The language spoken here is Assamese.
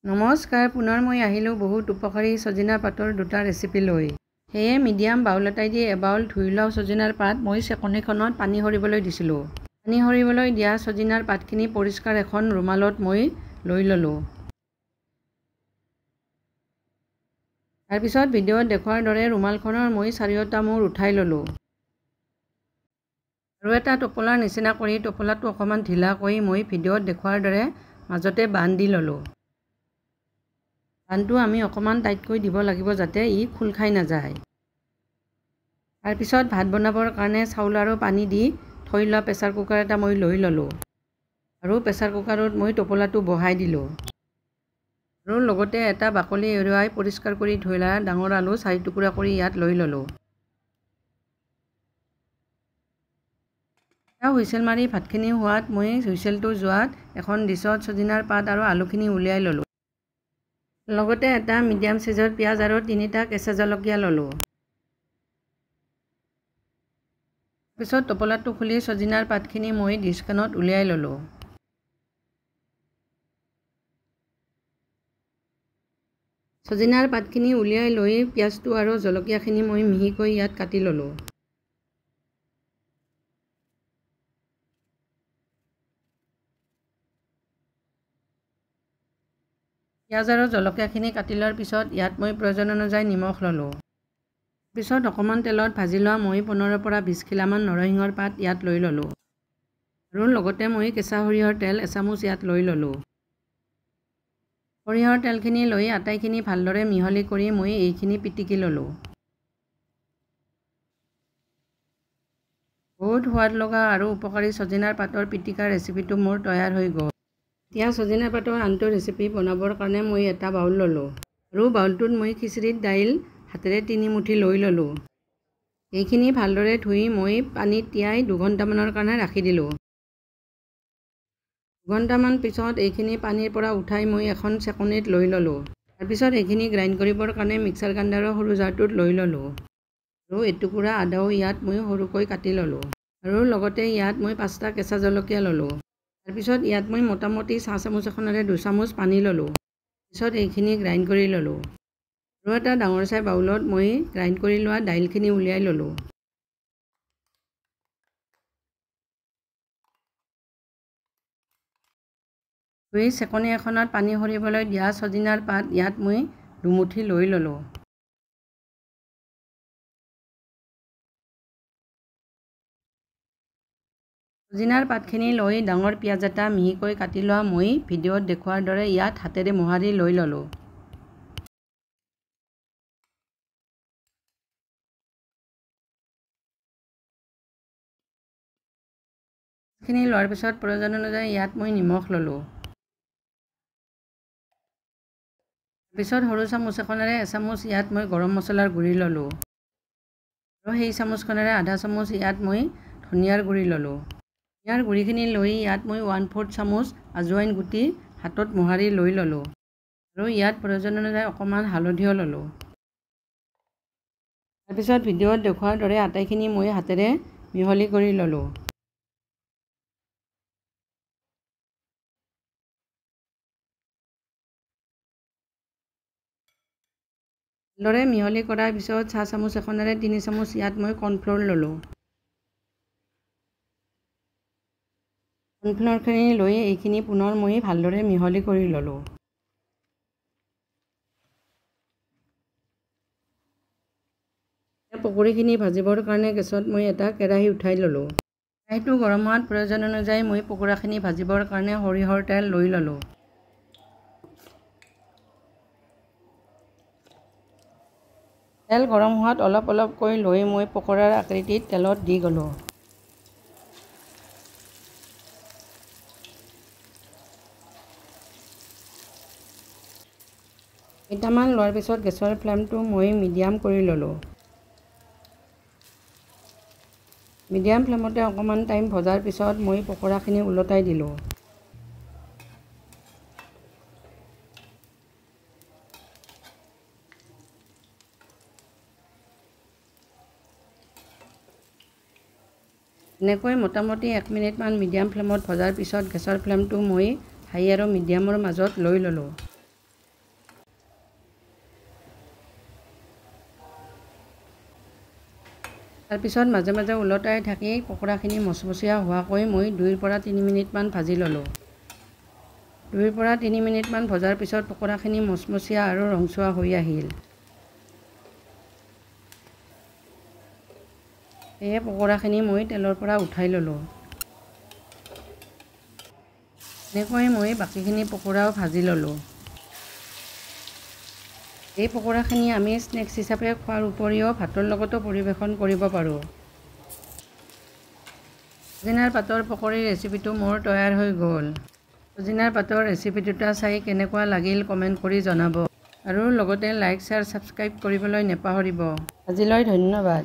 নমস্কাৰ, পুনৰ মই আহিলোঁ বহুত উপকাৰী সজিনাৰ পাতৰ দুটা ৰেচিপি লৈ। সেয়ে মিডিয়াম বাউল এটাই দি এবাউল ধুই লোৱা সজিনাৰ পাত মই চেকনিখনত পানী সৰিবলৈ দিছিলোঁ। পানী সৰিবলৈ দিয়া সজিনাৰ পাতখিনি পৰিষ্কাৰ এখন ৰুমালত মই লৈ ল'লোঁ। তাৰপিছত ভিডিঅ'ত দেখুৱাৰ দৰে ৰুমালখনৰ মই চাৰিওটা মূৰ উঠাই ল'লোঁ। আৰু এটা টোপোলাৰ নিচিনা কৰি টোপোলাটো অকণমান ঢিলা কৰি মই ভিডিঅ'ত দেখুৱাৰ দৰে মাজতে বান্ধ দি ল'লোঁ। বান্ধটো আমি অকণমান টাইটকৈ দিব লাগিব যাতে ই খোল খাই নাযায়। তাৰপিছত ভাত বনাবৰ কাৰণে চাউল আৰু পানী দি থৈ লোৱা প্ৰেছাৰ কুকাৰ এটা মই লৈ ল'লোঁ। আৰু প্ৰেছাৰ কুকাৰত মই টোপোলাটো বহাই দিলোঁ। আৰু লগতে এটা বাকলি এৰুৱাই পৰিষ্কাৰ কৰি ধুই লোৱা ডাঙৰ আলু 4 টুকুৰা কৰি ইয়াত লৈ ল'লোঁ। হুইচেল মাৰি ভাতখিনি হোৱাত মই হুইচেলটো যোৱাত এখন ডিছত সজিনাৰ পাত আৰু আলুখিনি উলিয়াই ল'লোঁ। লগতে এটা মিডিয়াম সাইজৰ পিঁয়াজ আৰু 3টা কেঁচা জলকীয়া ল'লোঁ। পিছত টোপোলাটো খুলি সজিনাৰ পাতখিনি মই ডিছখনত উলিয়াই ল'লোঁ। সজিনাৰ পাতখিনি উলিয়াই লৈ পিঁয়াজটো আৰু জলকীয়াখিনি মই মিহিকৈ ইয়াত কাটি ল'লোঁ। পিঁয়াজ আৰু জলকীয়াখিনি কাটি লোৱাৰ পিছত ইয়াত মই প্ৰয়োজন অনুযায়ী নিমখ ল'লোঁ। পিছত অকণমান তেলত ভাজি লোৱা মই 15 পৰা 20 খিলামান নৰসিংহৰ পাত ইয়াত লৈ ল'লোঁ। আৰু লগতে মই কেঁচা সৰিয়হৰ তেল এচামুচ ইয়াত লৈ ল'লোঁ। সৰিয়হৰ তেলখিনি লৈ আটাইখিনি ভালদৰে মিহলি কৰি মই এইখিনি পিটিকি ল'লোঁ। বহুত সোৱাদ লগা আৰু উপকাৰী সজিনাৰ পাতৰ পিটিকাৰ ৰেচিপিটো মোৰ তৈয়াৰ হৈ গ'ল। এতিয়া সজিনাৰ পাতৰ আনটো ৰেচিপি বনাবৰ কাৰণে মই এটা বাউল ল'লোঁ। আৰু বাউলটোত মই খিচিৰিৰ দাইল হাতেৰে 3 মুঠি লৈ ল'লোঁ। এইখিনি ভালদৰে ধুই মই পানীত তিয়াই 2 ঘণ্টামানৰ কাৰণে ৰাখি দিলোঁ। 2 ঘণ্টামান পিছত এইখিনি পানীৰ পৰা উঠাই মই এখন চেকনিত লৈ ল'লোঁ। তাৰপিছত এইখিনি গ্ৰাইণ্ড কৰিবৰ কাৰণে মিক্সাৰ গ্ৰাইণ্ডাৰৰ সৰু জাৰটোত লৈ ল'লোঁ। আৰু এটুকুৰা আদাও ইয়াত মই সৰুকৈ কাটি ল'লোঁ। আৰু লগতে ইয়াত মই 5টা কেঁচা জলকীয়া ল'লোঁ। তাৰপিছত ইয়াত মই মোটামুটি চাহ চামুচ এখনেৰে 2 চামুচ পানী ল'লোঁ। পিছত এইখিনি গ্ৰাইণ্ড কৰি ল'লোঁ। আৰু এটা ডাঙৰ চাই বাউলত মই গ্ৰাইণ্ড কৰি লোৱা দাইলখিনি উলিয়াই ল'লোঁ। চেকনি এখনত পানী সৰিবলৈ দিয়া সজিনাৰ পাত ইয়াত মই 2 মুঠি লৈ ল'লোঁ। সজিনাৰ পাতখিনি লৈ ডাঙৰ পিঁয়াজ এটা মিহিকৈ কাটি লোৱা মই ভিডিঅ'ত দেখুৱাৰ দৰে ইয়াত হাতেৰে মোহাৰি লৈ ল'লোঁ। খিনি লোৱাৰ পিছত প্ৰয়োজন অনুযায়ী ইয়াত মই নিমখ ল'লোঁ। পিছত সৰু চামুচ এখনেৰে এচামুচ ইয়াত মই গৰম মছলাৰ গুড়ি ল'লোঁ। আৰু সেই চামুচখনেৰে আধা চামুচ ইয়াত মই ধনিয়াৰ গুড়ি ল'লোঁ। ধনিয়াৰ গুড়িখিনি লৈ ইয়াত মই 1/4 চামুচ আজৱাইন গুটি হাতত মোহাৰি লৈ ল'লোঁ। আৰু ইয়াত প্ৰয়োজন অনুযায়ী অকণমান হালধিও ল'লোঁ। তাৰপিছত ভিডিঅ'ত দেখুৱাৰ দৰে আটাইখিনি মই হাতেৰে মিহলি কৰি ল'লোঁ। ভালদৰে মিহলি কৰাৰ পিছত চাহ চামুচ এখনেৰে 3 চামুচ ইয়াত মই কৰ্ণফ্ল'ৰ ল'লোঁ। কৰ্ণফ্ল'ৰখিনি লৈ এইখিনি পুনৰ মই ভালদৰে মিহলি কৰি ল'লোঁ। পকৰীখিনি ভাজিবৰ কাৰণে গেছত মই এটা কেৰাহী উঠাই ল'লোঁ। কেৰাহীটো গৰম হোৱাত প্ৰয়োজন অনুযায়ী মই পকোৰাখিনি ভাজিবৰ কাৰণে সৰিয়হৰ তেল লৈ ল'লোঁ। তেল গৰম হোৱাত অলপ অলপকৈ লৈ মই পকৰাৰ আকৃতিত তেলত দি গ'লোঁ। কেইটামান লোৱাৰ পিছত গেছৰ ফ্লেমটো মই মিডিয়াম কৰি ল'লোঁ। মিডিয়াম ফ্লেমতে অকণমান টাইম ভজাৰ পিছত মই পকৰাখিনি ওলটাই দিলোঁ। এনেকৈ মোটামুটি 1 মিনিটমান মিডিয়াম ফ্লেমত ভজাৰ পিছত গেছৰ ফ্লেমটো মই হাই আৰু মিডিয়ামৰ মাজত লৈ ল'লোঁ। তাৰপিছত মাজে মাজে ওলটাই থাকি পকোৰাখিনি মচমচীয়া হোৱাকৈ মই 2 পৰা 3 মিনিটমান ভাজি ল'লোঁ। 2 পৰা 3 মিনিটমান ভজাৰ পিছত পকোৰাখিনি মচমচীয়া আৰু ৰংচোৱা হৈ আহিল। সেয়ে পকোৰাখিনি মই তেলৰ পৰা উঠাই ল'লোঁ। এনেকৈ মই বাকীখিনি পকোৰাও ভাজি ল'লোঁ। এই পকোৰাখিনি আমি স্নেক্স হিচাপে খোৱাৰ উপৰিও ভাতৰ লগতো পৰিৱেশন কৰিব পাৰোঁ। সজিনাৰ পাতৰ পকৰীৰ ৰেচিপিটো মোৰ তৈয়াৰ হৈ গ'ল। সজিনাৰ পাতৰ ৰেচিপি দুটা চাই কেনেকুৱা লাগিল কমেণ্ট কৰি জনাব আৰু লগতে লাইক, শ্বেয়াৰ, ছাবস্ক্ৰাইব কৰিবলৈ নেপাহৰিব। আজিলৈ ধন্যবাদ।